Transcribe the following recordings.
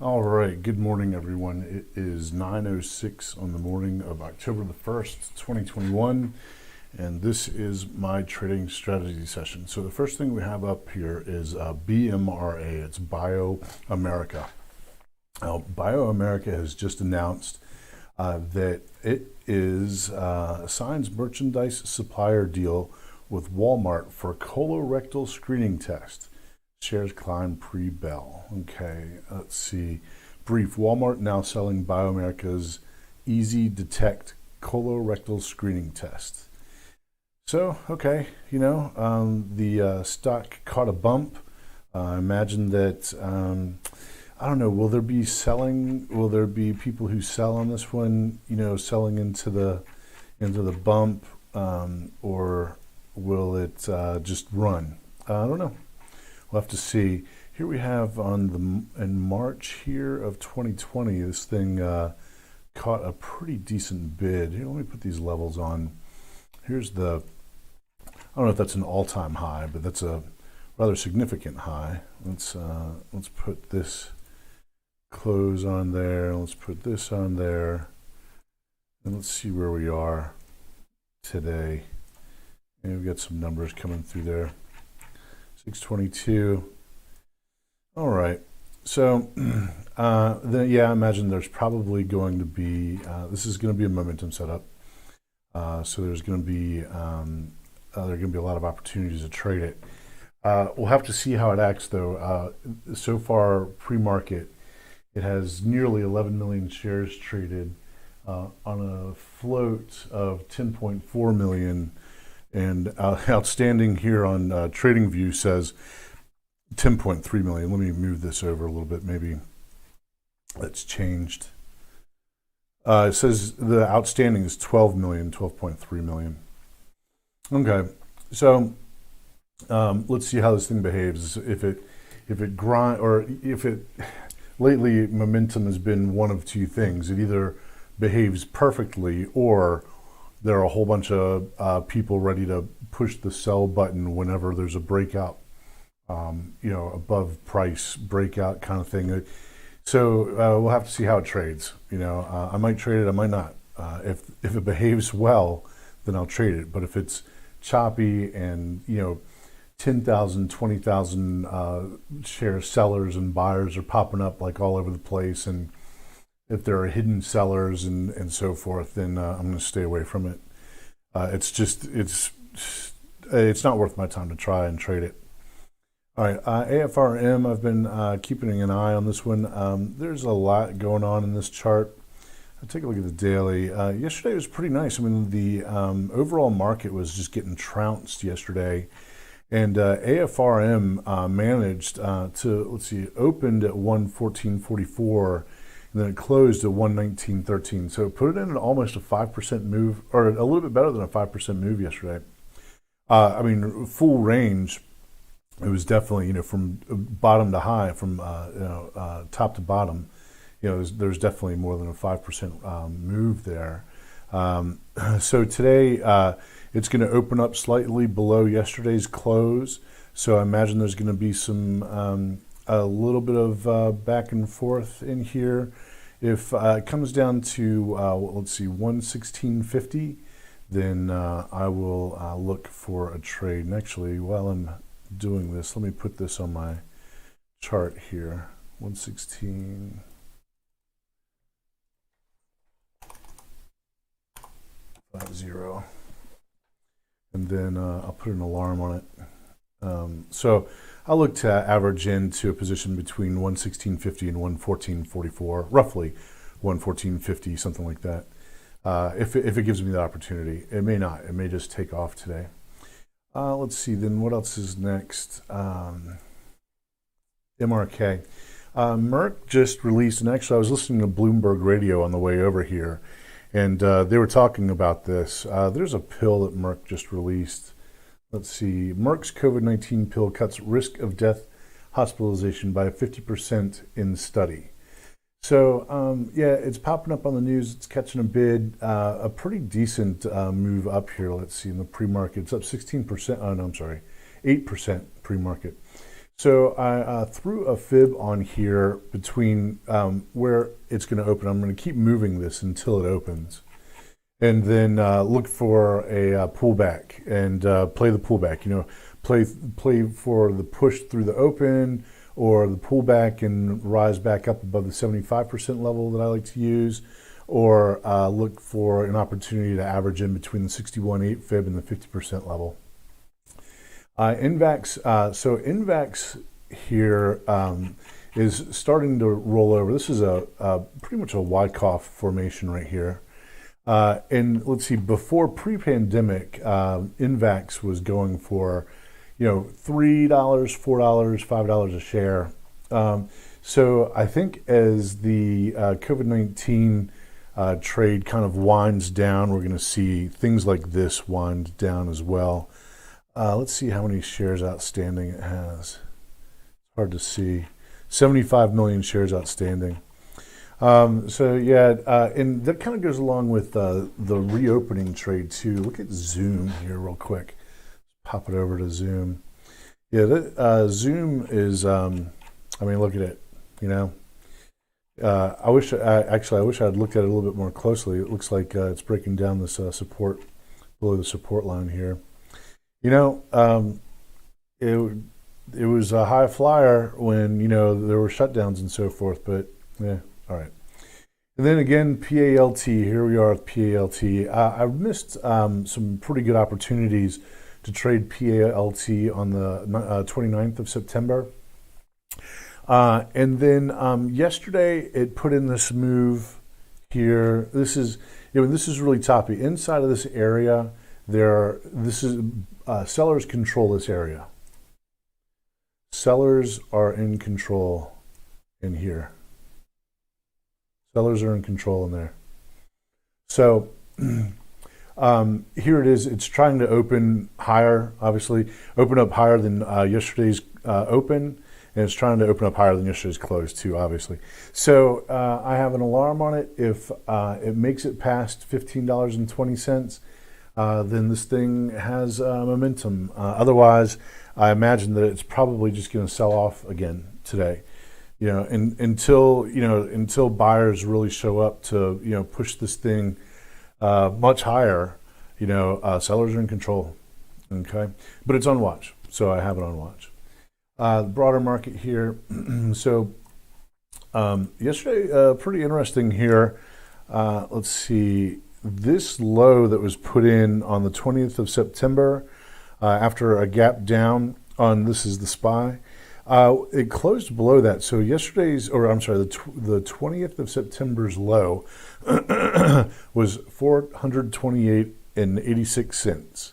All right, good morning, everyone. It is 9:06 on the morning of October the 1st, 2021, and this is my trading strategy session. So the first thing we have up here is BMRA. It's BioAmerica. Now, BioAmerica has just announced that it signs merchandise supplier deal with Walmart for colorectal screening test. Shares climb pre-bell. Okay, let's see. Brief. Walmart now selling BioAmerica's Easy Detect colorectal screening test. So, okay, the stock caught a bump. I imagine that, I don't know, will there be people who sell on this one, selling into the bump, or will it just run? I don't know. We'll have to see. Here we have in March here of 2020, this thing caught a pretty decent bid. Here, let me put these levels on. Here's I don't know if that's an all-time high, but that's a rather significant high. Let's put this close on there. Let's put this on there, and let's see where we are today. And we've got some numbers coming through there. 622. All right. So, I imagine there's probably going to be, this is going to be a momentum setup. So there's going to be, there are going to be a lot of opportunities to trade it. We'll have to see how it acts, though. So far, pre-market, it has nearly 11 million shares traded on a float of 10.4 million. And outstanding here on TradingView says 10.3 million. Let me move this over a little bit. Maybe that's changed. It says the outstanding is 12 million, 12.3 million. Okay, so let's see how this thing behaves. If it grind, or if it lately, momentum has been one of two things. It either behaves perfectly, or there are a whole bunch of people ready to push the sell button whenever there's a breakout, above price breakout kind of thing. So we'll have to see how it trades. I might trade it, I might not. If it behaves well, then I'll trade it. But if it's choppy and 10,000, 20,000 share sellers and buyers are popping up like all over the place, and if there are hidden sellers and so forth, then I'm going to stay away from it. It's not worth my time to try and trade it. All right, AFRM, I've been keeping an eye on this one. There's a lot going on in this chart. I'll take a look at the daily. Yesterday was pretty nice. I mean, the overall market was just getting trounced yesterday. And AFRM managed to, opened at 114.44. And then it closed at 119.13. So it put it in at almost a 5% move, or a little bit better than a 5% move yesterday. Full range, it was definitely, from bottom to high, from top to bottom, there's definitely more than a 5% move there. So today, it's going to open up slightly below yesterday's close. So I imagine there's going to be some a little bit of back and forth in here. If it comes down to 116.50, then I will look for a trade. And actually, while I'm doing this, let me put this on my chart here. 116.50, and then I'll put an alarm on it. So I'll look to average into a position between 116.50 and 114.44, roughly 114.50, something like that. If it gives me the opportunity. It may not. It may just take off today. Let's see, then what else is next? MRK. Merck just released, and actually I was listening to Bloomberg Radio on the way over here, and they were talking about this. There's a pill that Merck just released. Let's see, Merck's COVID-19 pill cuts risk of death hospitalization by 50% in study. So, it's popping up on the news. It's catching a bid, a pretty decent move up here. Let's see, in the pre-market, it's up 16%. Oh, no, I'm sorry, 8% pre-market. So I threw a fib on here between where it's going to open. I'm going to keep moving this until it opens, and then look for a pullback and play the pullback. Play for the push through the open or the pullback and rise back up above the 75% level that I like to use, or look for an opportunity to average in between the 61.8 fib and the 50% level. NVAX, so NVAX here is starting to roll over. This is a pretty much a Wyckoff formation right here. And let's see, before pre-pandemic, NVAX was going for, $3, $4, $5 a share. So I think as the COVID-19 trade kind of winds down, we're going to see things like this wind down as well. Let's see how many shares outstanding it has. It's hard to see. 75 million shares outstanding. So yeah, and that kind of goes along with the reopening trade too. Look at Zoom here real quick. Pop it over to Zoom. Yeah, Zoom is, look at it, I wish I had looked at it a little bit more closely. It looks like it's breaking down this support, below the support line here. It was a high flyer when, there were shutdowns and so forth, but yeah, all right. And then again, PALT, here we are with PALT. I've missed some pretty good opportunities to trade PALT on the 29th of September. And then yesterday it put in this move here. This is really toppy. Inside of this area, sellers control this area. Sellers are in control in here. Sellers are in control in there. So here it is. It's trying to open higher, obviously, open up higher than yesterday's open, and it's trying to open up higher than yesterday's close too, obviously. So I have an alarm on it. If it makes it past $15.20, then this thing has momentum. Otherwise, I imagine that it's probably just going to sell off again today. Until buyers really show up to push this thing much higher, sellers are in control. Okay, but it's on watch, so I have it on watch. The broader market here. So yesterday, pretty interesting here. Let's see. This low that was put in on the 20th of September after a gap down on, this is the SPY, it closed below that. So the 20th of September's low was 428.86 cents.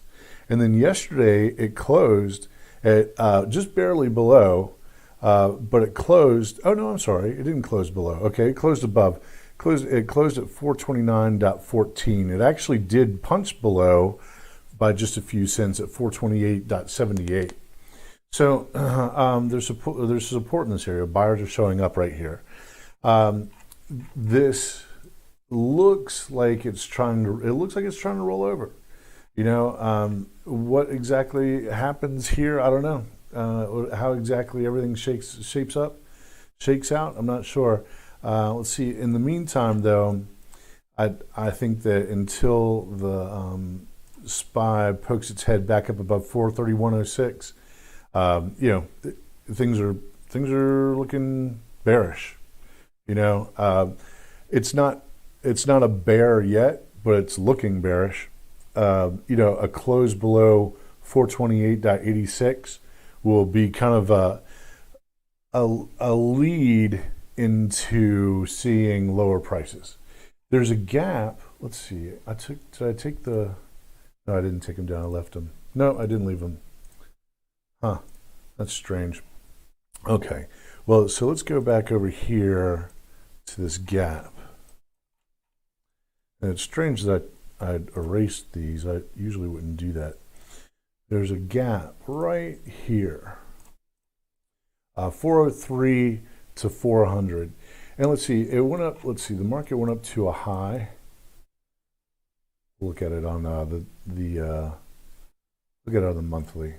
And then yesterday it closed at just barely below, but it closed, oh no, I'm sorry, it didn't close below. Okay, it closed above. It closed at 429.14. It actually did punch below by just a few cents at 428.78. So there's support in this area. Buyers are showing up right here. This looks like it's trying to roll over. What exactly happens here? I don't know. How exactly everything shakes out. I'm not sure. Let's see. In the meantime, though, I think that until the SPY pokes its head back up above 431.06, things are looking bearish. It's not a bear yet, but it's looking bearish. A close below 428.86 will be kind of a lead into seeing lower prices. There's a gap. Let's see. Did I take the? No, I didn't take them down. I left them. No, I didn't leave them. Huh. That's strange. Okay. Well, so let's go back over here to this gap. And it's strange that I'd erased these. I usually wouldn't do that. There's a gap right here. 403 to 400. And let's see, it went up, the market went up to a high. Look at it on look at it on the monthly.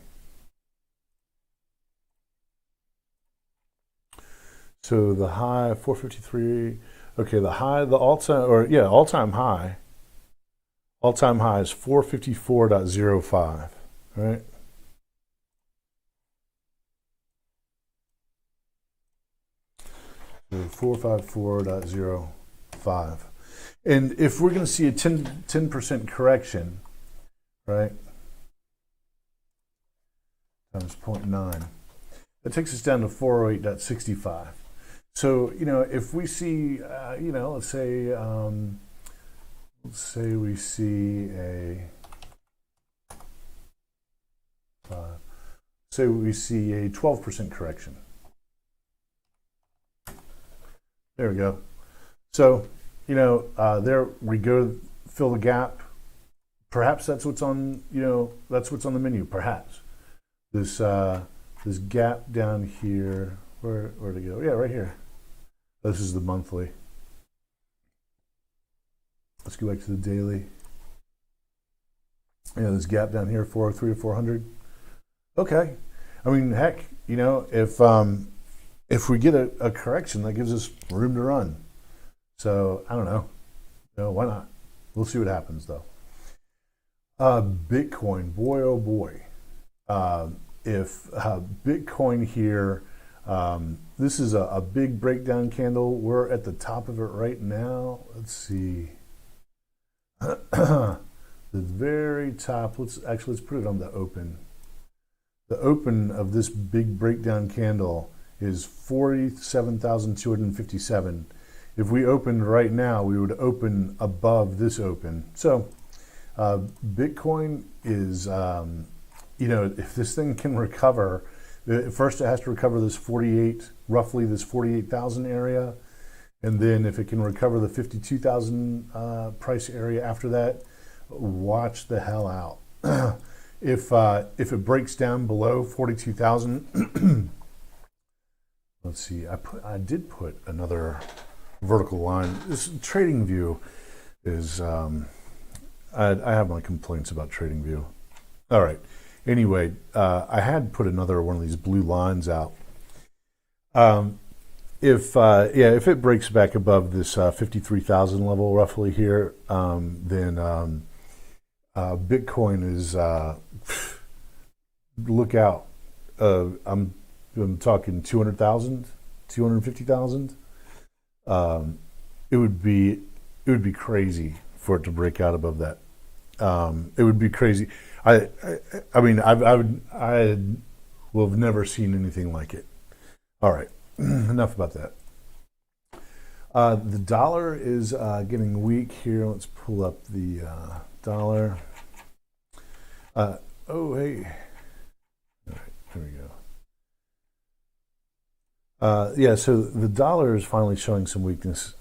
So the high 453. Okay, the all-time high. All-time high is 454.05. Right. So 454.05. And if we're going to see a 10% correction, right, times 0.9, that takes us down to 408.65. So, if we see, let's say we see say we see a 12% correction. There we go. So, there we go, fill the gap. Perhaps that's what's on, that's what's on the menu. Perhaps this gap down here. Where'd it go? Yeah, right here. This is the monthly. Let's go back to the daily. This gap down here, 403 to 400. Okay. I mean, heck, if we get a correction, that gives us room to run. So I don't know. Why not? We'll see what happens, though. Bitcoin, boy, oh boy. If Bitcoin here, this is a big breakdown candle. We're at the top of it right now. Let's see. The very top, let's put it on the open. The open of this big breakdown candle is 47,257. If we opened right now, we would open above this open. So Bitcoin is, if this thing can recover, first it has to recover this roughly this 48,000 area. And then if it can recover the 52,000 price area after that, watch the hell out. If it breaks down below 42,000, let's see. I did put another vertical line. This trading view is I have my complaints about trading view. All right. Anyway, I had put another one of these blue lines out. If it breaks back above this 53,000 level roughly here, then Bitcoin is look out. I'm talking 200,000, 250,000. It would be crazy for it to break out above that. It would be crazy. I will have never seen anything like it. All right. Enough about that. The dollar is getting weak here. Let's pull up the dollar. Hey. All right, there we go. So the dollar is finally showing some weakness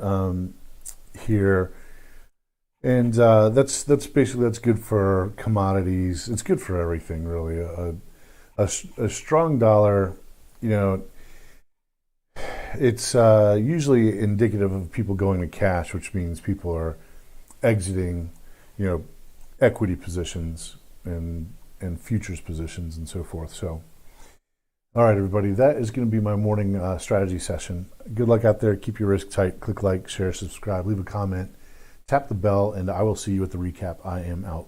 here. And that's good for commodities. It's good for everything, really. A strong dollar, it's usually indicative of people going to cash, which means people are exiting, equity positions and futures positions and so forth. So, all right, everybody, that is going to be my morning strategy session. Good luck out there. Keep your risk tight. Click like, share, subscribe, leave a comment, tap the bell, and I will see you at the recap. I am out.